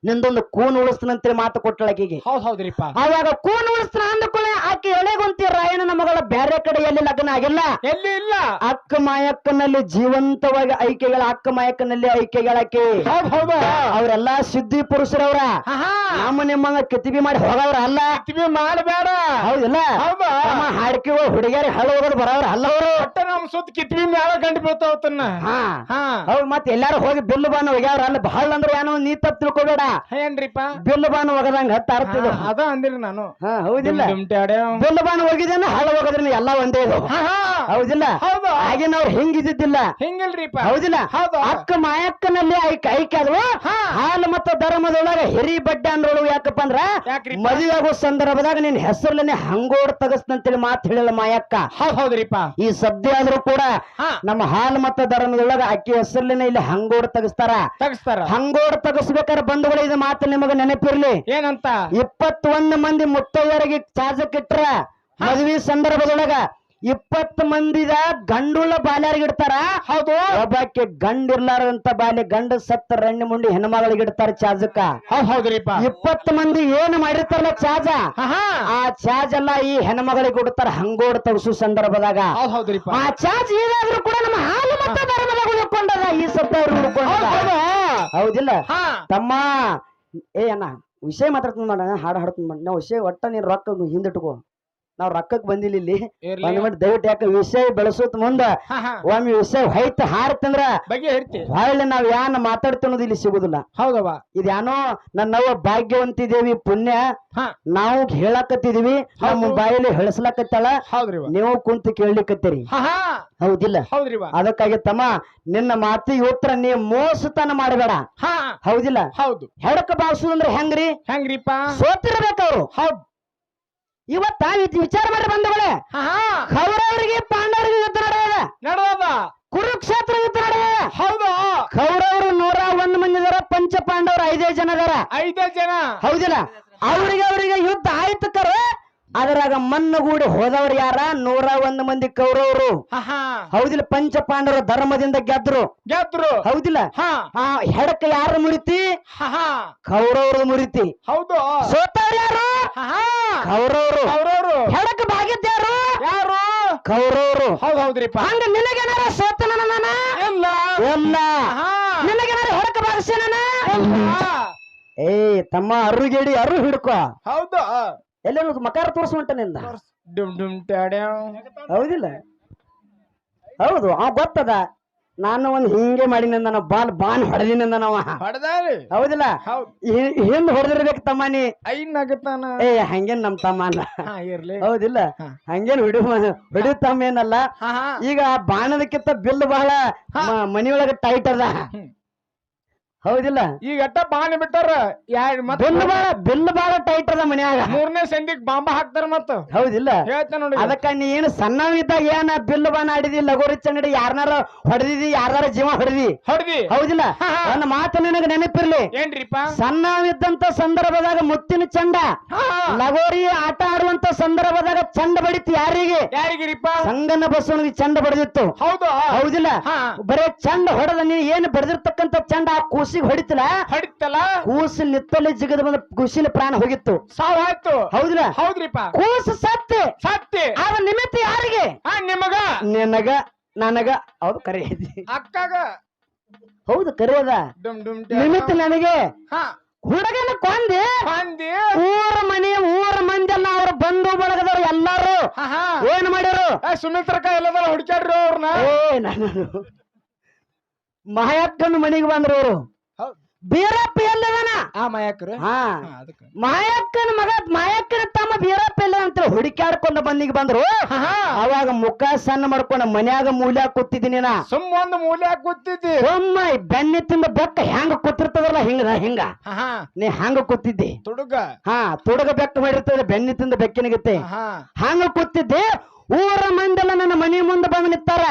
ನಿಂದೊಂದು ಕೂನ್ ಉಳಿಸ್ತನಂತೇಳಿ ಮಾತು ಕೊಟ್ಟಳಕಿಗೆ. ಹೌದ್ರಿಪ್ಪ. ಅವಾಗ ಕೂನ್ ಉಳಿಸ್ತನ ಅಂದ್ಕೊಳ್ಳೆ ಆಕೆ ಎಳೆಗುಂತಿ ರಾಯಣ್ಣನ ಮಗಳ ಬೇರೆ ಕಡೆ ಎಲ್ಲಿ ಲಗ್ನ ಆಗಿಲ್ಲ, ಎಲ್ಲಿ ಇಲ್ಲ. ಅಕ್ಕ ಮಾಯಕ್ಕನಲ್ಲಿ ಜೀವಂತವಾಗಿ ಐಕ್ಯಗಳ ಅಕ್ಕ ಮಾಯಕ್ಕನಲ್ಲಿ ಐಕ್ಯಗಳಾಕಿ. ಹೌದು. ಅವ್ರೆಲ್ಲಾ ಸಿದ್ಧಿ ಪುರುಷರವ್ರ. ನಮ್ಮ ನಿಮ್ಮಂಗ ಕಿತಿಬಿ ಮಾಡಿ ಹೋಗವ್ರ ಅಲ್ಲ. ಕಿತಿಬಿ ಮಾಡಬೇಡ. ಹೌದಿಲ್ಲ? ನಮ್ಮ ಹಾಡಿಕೆಗಳು ಹುಡುಗಿಯರಿ ಹಳ್ಳ ಹೋಗೋದು ಬರವ್ರ ಅಲ್ಲ ಅವರು. ನಮ್ ಸುತ್ತ ಕಿತಿಬಿ ಮ್ಯಾಲ ಗಂಟು ಬೀಳ್ತಾವತ್ತನ್ನ. ಹೌದ್ ಮತ್ತೆ ಎಲ್ಲಾರು ಹೋಗಿ ಬಿಲ್ಲು ಬಾನ ಒಗ್ಯಾವ್ರ ಅಲ್ಲ. ಬಹಳ ಅಂದ್ರೆ ಏನೋ ನೀ ತಪ್ಪು ತಿಳ್ಕೊಬೇಡ. ಏನ್ರಿಪ್ಪ? ಬಿಲ್ಲು ಬಾನ ಒಗದಂಗ ಹತ್ತಾರ್ತಿದ್ರು. ಅದ ಅಂದಿರಿ ನಾನು. ಹೌದಿಲ್ಲ? ಬಿಲ್ಲು ಬಾನ ಒಗಿದೇನ ಹಳ್ಳ ಹೋಗದ್ರಿ ಎಲ್ಲ ಒಂದೇ ಇದು. ಹೌದಿಲ್ಲ? ಹಾಗೆ ನಾವ್ ಹಿಂಗಿದ್ದಿದ್ದಿಲ್ಲ. ಹಿಂಗಿಲ್ರಿಪ್ಪ. ಹೌದಿಲ್ಲ? ಅಕ್ಕ ಮಾಯಕ್ಕನಲ್ಲಿ ಐಕ್ಯ ಆದ್ವು. ಹಾಲು ಮತ್ತು ಧರ್ಮದೊಳಗ ಹಿರಿ ಬಡ್ಡೆ ಅಂದ್ರೊಳು. ಯಾಕಪ್ಪ ಅಂದ್ರ ಮದುವೆ ಆಗೋ ಸಂದರ್ಭದಾಗ ನಿನ್ ಹೆಸರ್ಲೇನೆ ಹಂಗೋಡ್ ತಗಸ್ತಂತೇಳಿ ಮಾತು ಹೇಳಿಲ್ಲ ಮಾಯಕ್ಕ. ಹೌದ್ರಿಪ್ಪ. ಈ ಸದ್ಯ ಆದ್ರೂ ಕೂಡ ನಮ್ಮ ಹಾಲು ಮತ್ತು ಧರ್ಮದೊಳಗ ಅಕ್ಕಿ ಹೆಸರ್ಲೇನೆ ಇಲ್ಲಿ ಹಂಗೋಡ್ ತಗಸ್ತಾರ. ಹಂಗೋಡ್ ತಗಸ್ಬೇಕಾದ್ರೆ ಬಂಧುಗಳು ಇದು ಮಾತು ನಿಮಗ ನೆನಪಿರ್ಲಿ. ಏನಂತ? 21 ಮಂದಿ ಮುತ್ತೈದರಿಗೆ ಚಾಜಕ್ಕಿಟ್ರ ಮದುವೆ ಸಂದರ್ಭದೊಳಗ 20 ಮಂದಿದ ಗಂಡುಳ್ಳ ಬಾಲ್ಯಾರಿಗಿಡ್ತಾರ. ಹೌದು. ಒಬ್ಬಾಕೆ ಗಂಡಿರ್ಲಾರಂತ ಬಾಲ್ಯ ಗಂಡ ಸತ್ತ ರಂಡಿ ಮುಂಡಿ ಹೆಣ್ಮಗಳಿಗೆ ಇಡ್ತಾರ ಚಾಜಕ್ಕ. ಹೌದ್ರಿಪ್ಪ. 20 ಮಂದಿ ಏನ್ ಮಾಡಿರ್ತಾರಲ್ಲ ಚಾಜ, ಆ ಚಾಜ್ ಎಲ್ಲ ಈ ಹೆಣ್ಮಗಳಿಗೆ ಕೊಡ್ತಾರ ಹಂಗೋಡ್ ತಗಸು ಸಂದರ್ಭದಾಗ. ಹೌದ್ರಿಪ್ಪ. ಆ ಚಾಜ್ ಏನಾದ್ರೂ ಕೂಡ ನಮ್ಮ ಹಾಲು ಮತ್ತು ಧರ್ಮದಾಗ ಉಳ್ಕೊಂಡದ. ಈ ಸತ್ತ ಉಳ್ಕೊಂಡದ. ಹೌದಿಲ್ಲ? ತಮ್ಮ ಅಣ್ಣ ವಿಷಯ ಮಾತಾಡ್ತೀನಿ ಮಾಡ, ಹಾಡು ಹಾಡ್ತೀನಿ ಮಾಡ. ನಾವು ವಿಷಯ ಒಟ್ಟ ನೀನ್ ರೊಕ್ಕ ಹಿಂದಿಟ್ಕೋ. ನಾವ್ ರೊಕ್ಕಕ್ ಬಂದಿಲ್ಲ ಇಲ್ಲಿ. ದಯವಿಟ್ಟು ಯಾಕ ವಿಷಯ ಬೆಳೆಸೋತ್ ಮುಂದ ಒಮ್ಮೆ ವಿಷಯ ಹೊಯ್ತ ಹಾರ್ತಂದ್ರ ಹೊಳ್ಳಿ ನಾವ್ ಯಾನ ಮಾತಾಡ್ತೀನೋದು ಇಲ್ಲಿ ಸಿಗುದಿಲ್ಲ. ಹೌದವ. ಇದ್ಯಾನೋ ನನ್ನವ್ವ ಭಾಗ್ಯವಂತಿದೇವಿ ಪುಣ್ಯ ನಾವು ಹೇಳಕತ್ತಿದೀವಿ, ನಮ್ಮ ಬಾಯಲ್ಲಿ ಹೇಳಿಸ್ಲಕತ್ತಾಳ. ನೀವು ಕುಂತು ಕೇಳಲಿಕ್ಕತ್ತೀರಿ. ಹೌದಿಲ್ಲ? ಅದಕ್ಕಾಗಿ ತಮ್ಮ ನಿನ್ನ ಮಾತಿಗೆ ಉತ್ತರ ನೀ ಮೋಸತನ ಮಾಡಬೇಡ. ಹೌದಿಲ್ಲ? ಹೌದು. ಹೆಡಕ ಬಾಳ್ಸುದಂದ್ರೆ ಹೆಂಗ್ರಿಪ್ಪ? ಸೋತಿರ್ಬೇಕವ್ರು. ಹೌದು. ಇವತ್ತ ವಿಚಾರ ಮಾಡಿ ಬಂದಗಳೇ, ಕೌರವರಿಗೆ ಪಾಂಡವರಿಗೆ ಯುದ್ಧ ನಡೆದ, ಕುರುಕ್ಷೇತ್ರ ಯುದ್ಧ ನಡೆದ. ಹೌದು. ಕೌರವರು 101 ಮಂದಿ ಇದಾರ, ಪಂಚ ಪಾಂಡವರು 5 ಜನ ಇದಾರ. 5 ಜನ. ಹೌದಿಲ್ಲ? ಅವರಿಗೆ ಯುದ್ಧ ಆಯ್ತು ಕರೆ. ಅದರಾಗ ಮಣ್ಣಗೂಡಿ ಹೋದವ್ರು ಯಾರ? 101 ಮಂದಿ ಕೌರವರು. ಹೌದಿಲ್ಲ? ಪಂಚ ಪಾಂಡವರು ಧರ್ಮದಿಂದ ಗೆದ್ರು. ಹೌದಿಲ್ಲ? ಹೆಡಕ ಯಾರ ಮುರಿತಿ? ಕೌರವರು ಮುರಿತಿ. ಹೌದು. ಸೋತವ್ರು ಯಾರು? ಕೌರವರು. ಹೆಡಕ ಭಾಗಿದ್ಯಾರು? ಯಾರು? ಕೌರವರು. ಹೌದ್ರಿಪ್ಪ. ಹಂಗ ನಿನಗೇನಾರ ಸೋತನ ನಾನ? ಇಲ್ಲ. ನಿನಗೇನಾರ ಹೆಡಕ ಭಾಗಿಸ್ಯಾನ? ಏ ತಮ್ಮ ಅರುಗೇಡಿ ಅರು ಹಿಡ್ಕೊ. ಹೌದು. ಎಲ್ಲರೂ ಮಕಾರ ತೋರಿಸುವಂಟ ನಿಂದ. ಹೌದಿಲ್ಲ? ಹೌದು. ಗೊತ್ತದ ನಾನು ಒಂದ್ ಹಿಂಗೆ ಮಾಡಿನಿಂದ ನಾವು ಬಾನ್ ಹೊಡೆದಿನಿಂದ ನಾವ ಹೊಡೆದಾರಿ ಹೌದಿಲ್ಲ ಹೌದ್ ಹಿಂದ್ ಹೊಡೆದಿರ್ಬೇಕು ತಮ್ಮ ನೀ ನಗತಾನ ಏ ಹಂಗೇನ್ ನಮ್ ತಮ್ಮ ಅಲ್ಲ ಇರ್ಲಿ ಹೌದಿಲ್ಲ ಹಂಗೇನ್ ಹೊಡಿಯೋ ತಮ್ಮ ಏನಲ್ಲ ಈಗ ಬಾಣದಕ್ಕಿಂತ ಬಿಲ್ ಬಹಳ ಮನಿಯೊಳಗ ಟೈಟ್ ಅದ ಹೌದಿಲ್ಲ ಈಗ ಅಟ್ಟ ಬಾಣಿ ಬಿಟ್ಟಾರ ಬಿಲ್ ಬಾಳ ಟೈಟ್ ಅದ ಮನ್ಯಾಗ 3ನೇ ಸಂಧಿಗ್ ಬಾಂಬ ಹಾಕ್ತಾರ ಮತ್ತ ಹೌದಿಲ್ಲ ಹೇಳ್ತೇನೆ ನೋಡಿ ಅದಕ್ಕ ನೀ ಏನು ಸಣ್ಣವಿದ್ದಾಗ ಏನ ಬಿಲ್ ಬಾಣ ಆಡಿದಿ ಲಗೋರಿ ಚಂಡಿ ಯಾರನಾರ ಹೊಡೆದಿದಿ ಯಾರ್ದಾರ ಜೀವ ಹೊಡೆದಿ ಹೌದಿಲ್ಲ ನನ್ನ ಮಾತು ನಿನಗ ನೆನಪಿರ್ಲಿ ಏನ್ರಿಪ್ಪ ಸಣ್ಣವಿದ್ದಂತ ಸಂದರ್ಭದಾಗ ಮುತ್ತಿನ ಚಂಡ ಲಗೋರಿ ಆಟ ಆಡುವಂತ ಸಂದರ್ಭದಾಗ ಚಂಡ ಬಡಿತು ಯಾರಿಗಿರಿಪ್ಪ ಸಂಗನ ಬಸವನಿಗೆ ಚಂಡ ಬಡಿದಿತ್ತು ಹೌದು ಹೌದಿಲ್ಲ ಬರೇ ಚಂಡ ಹೊಡೆದ ನೀ ಏನು ಬಡಿದಿರ್ತಕ್ಕಂತ ಚಂಡ ಆ ಕೂಸಿಗೆ ಹೊಡಿತಲ್ಲ ಕೂಸು ನಿತ್ತಲ್ಲಿ ಜಿಗದ ಬಂದ ಕೂಸಿನ ಪ್ರಾಣ ಹೋಗಿತ್ತು ಸಾವಾಯ್ತು ಹೌದಿಲ್ಲ ಹೌದ್ರಿಪ್ಪ ಕೂಸು ಸತ್ತಿ ಅವ ನಿಮಿತ್ತ ಯಾರಿಗೆ ನಿಮಗ ನಿನಗ ನನಗ ಹೌದು ಕರೆ ಅಕ್ಕಾಗ ಹೌದು ಕರೆ ಅದ ನಿಮಿತ್ತ ನನಗೆ ಹುಡುಗನ ಕೊಂದಿ ಊರ ಮಂದಿ ಎಲ್ಲ ಅವ್ರ ಬಂಧು ಬಳಗದವ್ರು ಎಲ್ಲಾರು ಏನ್ ಮಾಡ್ಯಾರು ಸುಮಿತ್ರಕ್ಕ ಎಲ್ಲದಲ್ಲ ಹುಡುಕ್ಯಾಡ್ರಿ ಅವ್ರನ್ನ ನಾನು ಮಾಯಕ್ಕನ ಮನೆಗೆ ಬಂದ್ರು ಅವರು ಬೀರಪ್ಪ ಎಲ್ಲದನ ಮಾಯಕ್ಕನ ಮಾಯಕ್ಕನ ತಮ್ಮ ಬೀರಪ್ಪ ಎಲ್ಲ ಅಂತ ಹುಡುಕ್ಯಾಡ್ಕೊಂಡ ಬಂದಿಗೆ ಬಂದ್ರು ಅವಾಗ ಮುಖ ಸಣ್ಣ ಮಾಡ್ಕೊಂಡ ಮನ್ಯಾಗ ಮೂಲ್ಯಾಗ ಕೂತಿದ್ದೀನಿ ನಾ ಒಂದು ಮೂಲ್ಯಾಗ ಕೂತಿದ್ದಿ ಸುಮ್ಮ ಬೆನ್ನಿ ತಿಂದ ಬೆಕ್ಕ ಹೆಂಗ ಕೂತಿರ್ತದಲ್ಲ ಹಿಂಗ ನೀ ಹಂಗ ಕೂತಿದ್ದಿ ತುಡುಗ ಬೆಕ್ಕ ಮಾಡಿರ್ತದ ಬೆನ್ನಿ ತಿಂದ ಬೆಕ್ಕಿನಗತ್ತೆ ಹಂಗ ಕೂತಿದ್ದೆ ಊರ ಮಂದೆಲ್ಲ ನನ್ನ ಮನಿ ಮುಂದೆ ಬಂದು ನಿಂತಾರ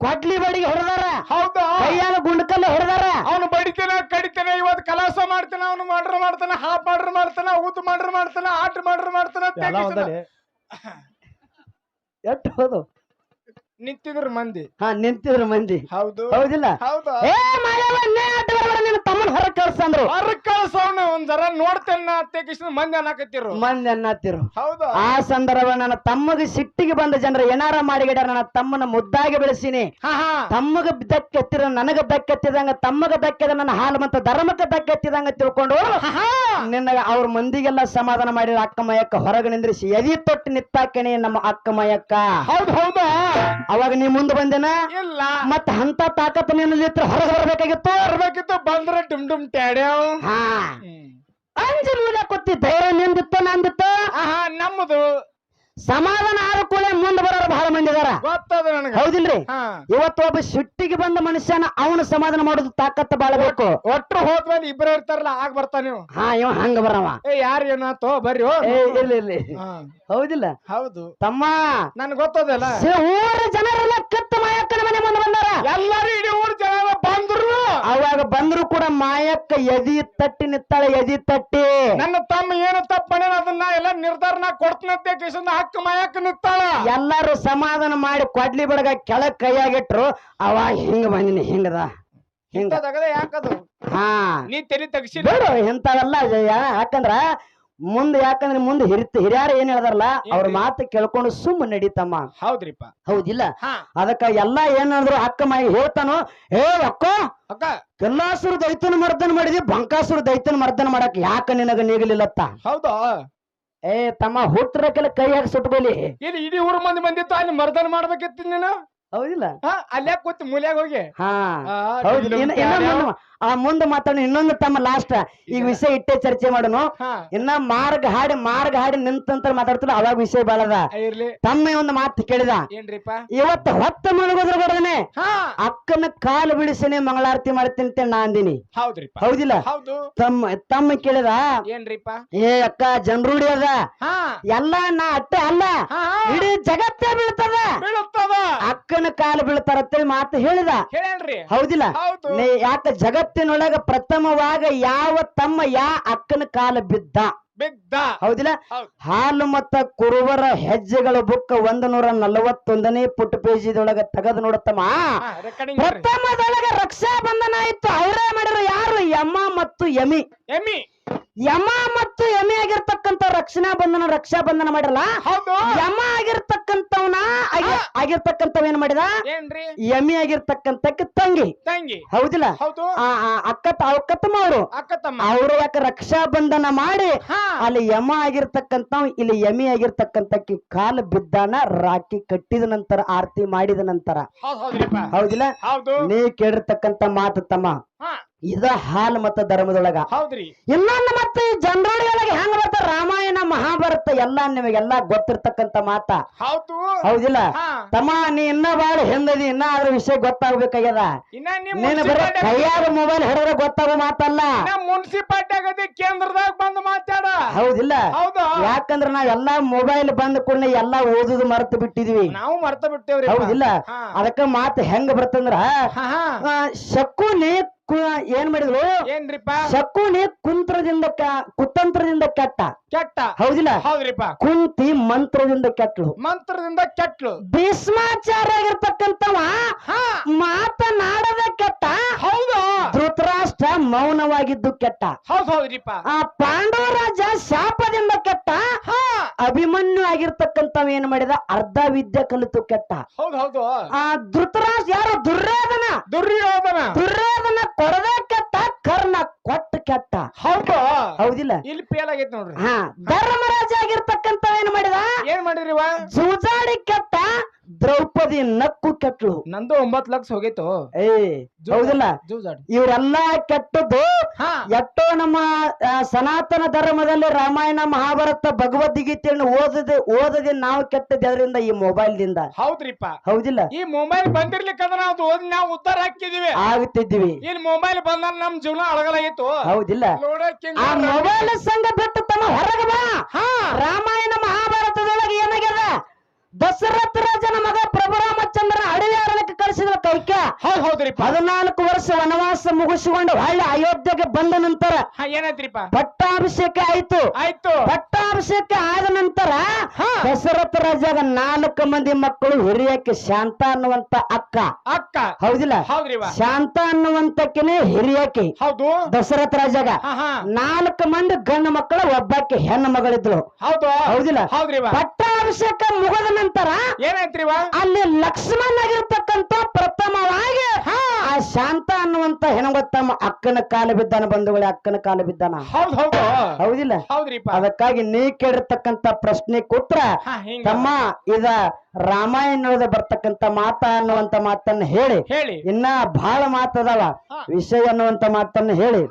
ಕೊಡ್ಲಿ ಬಡಿಗೆ ಹೊಡೆದಾರ ಹೌದು ಕೈಯಾಗ ಗುಂಡಕಲ್ಲ ಹೊಡೆದಾರ ಅವನು ಬಡಿತೇನೆ ಕಡಿತೇನೆ ಇವತ್ತು ಕಲಾಸ ಮಾಡ್ತಾನ ಅವನು ಮಾಡ್ರ ಮಾಡ್ತಾನ ಹಾಫ್ ಮಾಡ್ರ ಮಾಡ್ತಾನ ಊತ ಮಾಡ್ರ ಮಾಡ್ತಾನ ಆಟ ಮಾಡ್ರ ಮಾಡ್ತಾನ ಎಷ್ಟು ಹೋದು ನಿಂತಿದ್ರ ಮಂದಿ ನಿಂತಿದ್ರ ಮಂದಿ ಹೌದು ಹೌದಿಲ್ಲ ಏ ನಿನ್ನ ತಮ್ಮನ ಹೊರ ಕಳ್ಸಂದ್ರು ಅವನು ಒಂದ್ ಜರ ನೋಡ್ತೇನೆ ಅತ್ತೆ ಮಂದಿ ಅನ್ನತ್ತಿರು ಹೌದು ಆ ಸಂದರ್ಭ ನನ್ನ ತಮ್ಮಗೆ ಸಿಟ್ಟಿಗೆ ಬಂದ ಜನರು ಏನಾರ ಮಾಡಿಗಿಡ ನನ್ನ ತಮ್ಮನ ಮುದ್ದಾಗಿ ಬೆಳೆಸಿನಿ ತಮ್ಮಗ ದಕ್ಕೆತ್ತಿರ ನನಗ ದಕ್ಕೆತ್ತಿದಂಗ ತಮ್ಮಗ ದಕ್ಕೆದ ನನ್ನ ಹಾಲು ಮತ್ತು ಧರ್ಮಕ್ಕೆ ದಕ್ಕೆತ್ತಿದಂಗ ತಿಳ್ಕೊಂಡು ನಿನ್ನ ಅವ್ರ ಮಂದಿಗೆಲ್ಲ ಸಮಾಧಾನ ಮಾಡಿದ ಅಕ್ಕ ಮಯಕ್ಕ ಹೊರಗೆ ನಿಂದ್ರಿಸಿ ಎದಿ ತೊಟ್ಟು ನಿತ್ತಾಕೆಣಿ ನಮ್ಮ ಅಕ್ಕ ಮಯಕ್ಕ ಹೌದು ಅವಾಗ ನೀ ಮುಂದೆ ಬಂದೇನ ಇಲ್ಲ ಮತ್ತ ಅಂತ ತಾಕತ್ ನಿನ್ನ ಹೊರಗೆ ಬರ್ಬೇಕಾಗಿತ್ತು ಬಂದ್ರೆ ಡುಮ್ ಟ್ಯಾಡ್ಯಾವ್ ಅಂಜು ಮೂಲ ಕೊತ್ತಿ ಧೈರ್ಯ ನಿಂದಿತ್ತು ನಂದಿತ್ತು ನಮ್ಮದು ಸಮಾಧಾನ ಆದ ಕೂಡ ಮುಂದೆ ಬರೋರು ಬಹಳ ಮಂದಿ ಇದಾರ ಗೊತ್ತದ ನನಗೆ ಹೌದಿಲ್ರಿ ಇವತ್ತು ಒಬ್ಬ ಸಿಟ್ಟಿಗೆ ಬಂದ ಮನುಷ್ಯನ ಅವನು ಸಮಾಧಾನ ಮಾಡೋದು ತಾಕತ್ತು ಬಾಳ ಬೇಕು ಒಟ್ರು ಹೋದ್ಮೇಲೆ ಇಬ್ಬರು ಇರ್ತಾರಲ್ಲ ಆಗ ಬರ್ತಾನ ನೀವು ಇವ ಹಂಗ ಬರವ ಯಾರು ಏನಾತೋ ಬರ್ರಿ ಇರ್ಲಿ ಹೌದಿಲ್ಲ ಹೌದು ತಮ್ಮ ನನ್ ಗೊತ್ತದಲ್ಲ ಊರ ಜನರೆಲ್ಲ ಕಿತ್ತ ಮಾಯಕ್ಕನ ಮನೆ ಮುಂದೆ ಬಂದಾರ ಎಲ್ಲಾರು ಇಡೀ ಊರ ಜನ ಬಂದ್ರು ಅವಾಗ ಬಂದ್ರು ಕೂಡ ಮಾಯಕ್ಕ ಎದಿ ತಟ್ಟಿ ನಿತ್ತಾಳೆ ಎದಿ ತಟ್ಟಿ ನನ್ನ ತಮ್ಮ ಏನು ತಪ್ಪಣೆ ಅದನ್ನ ಎಲ್ಲ ನಿರ್ಧಾರನ ಕೊಡ್ತನಂತೆ ಕಿಶನ್ ಹಕ್ಕ ಮಾಯಕ್ಕ ನಿತ್ತಾಳ ಎಲ್ಲಾರು ಸಮಾಧಾನ ಮಾಡಿ ಕೊಡ್ಲಿ ಬಡಗ ಕೆಳಗ್ ಕೈಯಾಗಿಟ್ರು ಅವಾಗ ಹಿಂಗ ಬಂದಿನಿ ಹಿಂಗದ ಹಿಂಗದ ಯಾಕದು ನೀ ತೆಲಿ ತಗಸಿ ಬೇಡ ಇಂಥವೆಲ್ಲ ಯಾಕಂದ್ರ ಯಾಕಂದ್ರೆ ಮುಂದೆ ಹಿರಿಯಾರ ಏನ್ ಹೇಳ್ದಾರಲ್ಲ ಅವ್ರ ಮಾತು ಕೇಳ್ಕೊಂಡು ಸುಮ್ಮ ನಡೀತಮ್ಮ ಹೌದ್ರಿಪ್ಪ ಹೌದಿಲ್ಲ ಅದಕ್ಕ ಎಲ್ಲಾ ಏನಾದ್ರು ಅಕ್ಕ ಮಾಯಿ ಹೇಳ್ತಾನೋ ಅಕ್ಕ ಕೆಲ್ಲಾಸುರ ದೈತನ ಮರ್ದನ ಮಾಡಿದಿ ಬಂಕಾಸುರ ದೈತನ ಮರ್ದನ ಮಾಡಕ್ ಯಾಕ ನಿನಗ ನೀಗಲಿಲ್ಲತ್ತ ಹೌದಾ ತಮ್ಮ ಹುಟ್ಟರಕ್ಕೆಲ್ಲ ಕೈ ಹಾಕಿ ಸುಟ್ಕೊಲಿ ಇಲ್ಲಿ ಇಡೀ ಊರ ಮಂದಿ ಬಂದಿತ್ತು ಅಲ್ಲಿ ಮರ್ದನ ಮಾಡ್ಬೇಕಿತ್ತು ನೀನು ಹೌದಿಲ್ಲ ಅಲ್ಲೇ ಕೂತ್ ಮೂಲ್ಯಾಗ ಹೋಗಿ ಹೌದು ಮುಂದೆ ಮಾತಾಡೋಣ ಇನ್ನೊಂದು ತಮ್ಮ ಲಾಸ್ಟ್ ಈಗ ವಿಷಯ ಇಟ್ಟೆ ಚರ್ಚೆ ಮಾಡೋನು ಇನ್ನ ಮಾರ್ಗ ಹಾಡಿ ನಿಂತ ಮಾತಾಡ್ತಾರ ಅವಾಗ ವಿಷಯ ಬಾಳದ ತಮ್ಮ ಒಂದು ಮಾತು ಕೇಳಿದ ಏನ್ರಿಪ್ಪ ಇವತ್ತು ಹೊತ್ತ ಮಲಗೋದ್ರ ಬಡದನೆ ಅಕ್ಕನ ಕಾಲು ಬಿಡಿಸಿನೇ ಮಂಗಳಾರತಿ ಮಾಡ್ತೀನಿ ನಾ ಅಂದಿನಿ ಹೌದಿಲ್ಲ ತಮ್ಮ ಕೇಳಿದ ಏನ್ರಿಪ್ಪ ಅಕ್ಕ ಜನರೂಢಿ ಅದ ಎಲ್ಲ ನಾ ಅಟ್ಟೆ ಅಲ್ಲ ಇಡೀ ಜಗತ್ತೇ ಬೀಳ್ತದ ಅಕ್ಕನ ಕಾಲು ಬೀಳ್ತಾರತ್ತೇಳಿ ಮಾತು ಹೇಳಿದ ಹೌದಿಲ್ಲ ಯಾಕ ಜಗತ್ತಿನೊಳಗ ಪ್ರಥಮವಾಗ ಯಾವ ತಮ್ಮ ಅಕ್ಕನ ಕಾಲ ಬಿದ್ದ ಹೌದಿಲ್ಲ ಹಾಲು ಮತ್ತ ಕುರುಬರ ಹೆಜ್ಜೆಗಳ ಬುಕ್ 141ನೇ ಪುಟ ಪೇಜಿದೊಳಗ ತೆಗೆದು ನೋಡತ್ತಮ್ಮ ಪ್ರಥಮದೊಳಗ ರಕ್ಷಾ ಬಂಧನ ಆಯ್ತು ಅವರೇ ಮಾಡಿರೋ ಯಾರು ಯಮ ಮತ್ತು ಯಮಿ ಯಮ ಮತ್ತು ಯಮಿ ಆಗಿರ್ತಕ್ಕಂಥ ರಕ್ಷಾ ಬಂಧನ ಮಾಡಿರಲ್ಲ ಯಮ ಆಗಿರ್ತಕ್ಕಂಥವನ ಆಗಿರ್ತಕ್ಕಂಥವ್ ಏನ್ ಮಾಡಿದ ಏನ್ರಿ ಎಮ್ಮಿ ಆಗಿರ್ತಕ್ಕಂತಕ್ಕೆ ತಂಗಿ ತಂಗಿ ಹೌದಿಲ್ಲ ಹೌದು ಅಕ್ಕ ತಮ್ಮ ಅವರು ಅಕ್ಕ ತಮ್ಮ ಅವರು ಯಾಕೆ ರಕ್ಷಾ ಬಂಧನ ಮಾಡಿ ಅಲ್ಲಿ ಯಮ ಆಗಿರ್ತಕ್ಕಂಥವ್ ಇಲ್ಲಿ ಯಮಿ ಆಗಿರ್ತಕ್ಕಂತಕ್ಕೆ ಕಾಲು ಬಿದ್ದಾನ ರಾಖಿ ಕಟ್ಟಿದ ನಂತರ ಆರತಿ ಮಾಡಿದ ನಂತರ ಹೌದಿಲ್ಲ ಹೌದು ನೀ ಕೇಳಿರ್ತಕ್ಕಂತ ಮಾತು ತಮ್ಮ ಇದ ಹಾಲ್ ಮತ್ತ ಧರ್ಮದೊಳಗ ಹೌದ್ರಿ ಇನ್ನೊಂದು ಮತ್ತೆ ಜನರೊಳಗೆ ಹೆಂಗ ಬರ್ತಾರ ರಾಮಾಯಣ ಮಹಾಭಾರತ ಎಲ್ಲಾ ನಿಮಗೆಲ್ಲಾ ಗೊತ್ತಿರ್ತಕ್ಕಂತ ಮಾತ ಹೌದು ಹೌದಿಲ್ಲ ತಮ್ಮ ನೀ ಇನ್ನ ಬಾಳ ಹಿಂದದಿ ಇನ್ನ ಅದ್ರ ವಿಷಯ ಗೊತ್ತಾಗ್ಬೇಕಾಗ್ಯದ ನೀನು ಬರೀ ಕೈಯಾಗ ಮೊಬೈಲ್ ಹಿಡಿದ್ರೆ ಗೊತ್ತಾಗೋ ಮಾತಲ್ಲ ಮುನ್ಸಿಪಾಲ್ಟಿ ಕೇಂದ್ರದಾಗ ಬಂದು ಮಾತಾಡ ಹೌದಿಲ್ಲ ಹೌದು ಯಾಕಂದ್ರ ನಾವೆಲ್ಲಾ ಮೊಬೈಲ್ ಬಂದ ಕೂಡಲೇ ಎಲ್ಲಾ ಓದುದು ಮರ್ತು ಬಿಟ್ಟಿದ್ವಿ ನಾವು ಮರ್ತ ಬಿಟ್ಟೇವ್ರಿ ಹೌದಿಲ್ಲ ಅದಕ್ಕ ಮಾತು ಹೆಂಗ ಬರ್ತಂದ್ರ ಶಕುನಿ ಏನ್ ಮಾಡಿದ್ರು ಏನ್ರಿಪ್ಪ ಶಕುನಿ ಕುತಂತ್ರದಿಂದ ಕೆಟ್ಟ ಕೆಟ್ಟ ಹೌದಿಲ್ಲ ಹೌದ್ರಿಪ್ಪ ಕುಂತಿ ಮಂತ್ರದಿಂದ ಕೆಟ್ಟಳು ಮಂತ್ರದಿಂದ ಕೆಟ್ಲು ಭೀಷ್ಮಾಚಾರ್ಯ ಆಗಿರ್ತಕ್ಕಂಥವ ಮಾತನಾಡದ ಕೆಟ್ಟ ಹೌದು ಧೃತರಾಷ್ಟ್ರ ಮೌನವಾಗಿದ್ದು ಕೆಟ್ಟ ಹೌದ್ರಿಪ್ಪ ಆ ಪಾಂಡವರಾಜ ಶಾಪದಿಂದ ಕೆಟ್ಟ ಅಭಿಮನ್ಯು ಆಗಿರ್ತಕ್ಕಂಥವ ಏನ್ ಮಾಡಿದ ಅರ್ಧ ವಿದ್ಯೆ ಕಲಿತು ಕೆಟ್ಟ ಹೌದು ಆ ಧೃತರಾಷ್ಟ್ರ ಯಾರು ದುರ್ಯೋಧನ ಕೊಡದ ಕೆಟ್ಟ ಕರ್ಣ ಕೊಟ್ಟ ಕೆಟ್ಟ ಹೌದಿಲ್ಲ ಇಲ್ಲಿ ಫೇಲ್ ಆಗೈತಿ ನೋಡ್ರಿ ಧರ್ಮರಾಜ ಆಗಿರ್ತಕ್ಕಂಥ ಏನ್ ಮಾಡಿದ್ರಿ ಜೂಜಾಡಿ ಕೆಟ್ಟ ದ್ರೌಪದಿ ನಕ್ಕು ಕೆಟ್ಟಳು ನಂದು 9 ಲಕ್ಷ ಹೋಗಿತ್ತು ಹೌದಿಲ್ಲ ಜೂಜಾಡಿ ಇವರೆಲ್ಲಾ ಕೆಟ್ಟದ್ದು ಎಷ್ಟೋ ನಮ್ಮ ಸನಾತನ ಧರ್ಮದಲ್ಲಿ ರಾಮಾಯಣ ಮಹಾಭಾರತ ಭಗವದ್ಗೀತೆಯನ್ನು ಓದದೆ ನಾವು ಕೆಟ್ಟದ್ದು ಅದರಿಂದ ಈ ಮೊಬೈಲ್ ದಿಂದ ಹೌದ್ರಿಪ್ಪ ಹೌದಿಲ್ಲ ಈ ಮೊಬೈಲ್ ಬಂದಿರ್ಲಿಕ್ಕಂದ್ರ ನಾವು ಉದ್ಧಾರ ಹಾಕಿದೀವಿ ಆಗುತ್ತಿದ್ದೀವಿ ಇಲ್ಲಿ ಮೊಬೈಲ್ ಬಂದ ನಮ್ ಜೀವನ ಅಳಗಲಾಗಿತ್ತು ಹೌದಿಲ್ಲ ಆ ಮೊಬೈಲ್ ಸಂಘ ಬಿಟ್ಟು ತಮ್ಮ ಹೊರಗೆ ಬಾ ರಾಮಾಯಣ ಮಹಾಭಾರತದೊಳಗೆ ಏನಾಗ್ಯದ ದಶರಥ ರಾಜನ ಮಗ ಪ್ರಭು ರಾಮಚಂದ್ರನ ಅಡವಿ ಅರಣ್ಯಕ್ಕೆ ಕಳಿಸಿದ ಕೈಕ ಹೌದ್ರಿ 14 ವರ್ಷ ವನವಾಸ ಮುಗಿಸಿಕೊಂಡು ಹೊಳ್ಳಿ ಅಯೋಧ್ಯೆಗೆ ಬಂದ ನಂತರ ಏನಾಯ್ತ್ರಿಪ್ಪ ಪಟ್ಟಾಭಿಷೇಕ ಆಯ್ತು ಪಟ್ಟಾಭಿಷೇಕ ಆದ ನಂತರ ದಶರಥ ರಾಜಾಗ 4 ಮಂದಿ ಮಕ್ಕಳು ಹಿರಿಯಕ್ಕೆ ಶಾಂತ ಅನ್ನುವಂತ ಅಕ್ಕ ಹೌದಿಲ್ಲ ಶಾಂತ ಅನ್ನುವಂತಕ್ಕೆನೆ ಹಿರಿಯಕ್ಕೆ ಹೌದು ದಶರಥ ರಾಜಾಗ 4 ಮಂದಿ ಗಂಡು ಮಕ್ಕಳು ಒಬ್ಬಕ್ಕೆ ಹೆಣ್ಣು ಮಗಳಿದ್ಳು ಹೌದಿಲ್ಲ ಪಟ್ಟಾಭಿಷೇಕ ಮುಗಿದ ನಂತರ ಏನಾಯ್ತ್ರಿ ಅಲ್ಲಿ ಲಕ್ಷ್ಮಣ ಆಗಿರ್ತಕ್ಕಂಥ ಪ್ರಥಮವಾಗಿ ಆ ಶಾಂತ ಅನ್ನುವಂತ ಹೆಣಗೊತ್ತಮ್ಮ ಅಕ್ಕನ ಕಾಲು ಬಿದ್ದಾನ ಬಂಧುಗಳೇ ಅಕ್ಕನ ಕಾಲು ಬಿದ್ದಾನ ಹೌದಿಲ್ಲ ಅದಕ್ಕಾಗಿ ನೀ ಕೇಳಿರ್ತಕ್ಕಂತ ಪ್ರಶ್ನೆ ಕೂತ್ರ ತಮ್ಮ ಇದ ರಾಮಾಯಣದ ಬರ್ತಕ್ಕಂತ ಮಾತ ಅನ್ನುವಂತ ಮಾತನ್ನ ಹೇಳಿ ಇನ್ನ ಬಹಳ ಮಾತದವ ವಿಷಯ ಅನ್ನುವಂತ ಮಾತನ್ನ ಹೇಳಿ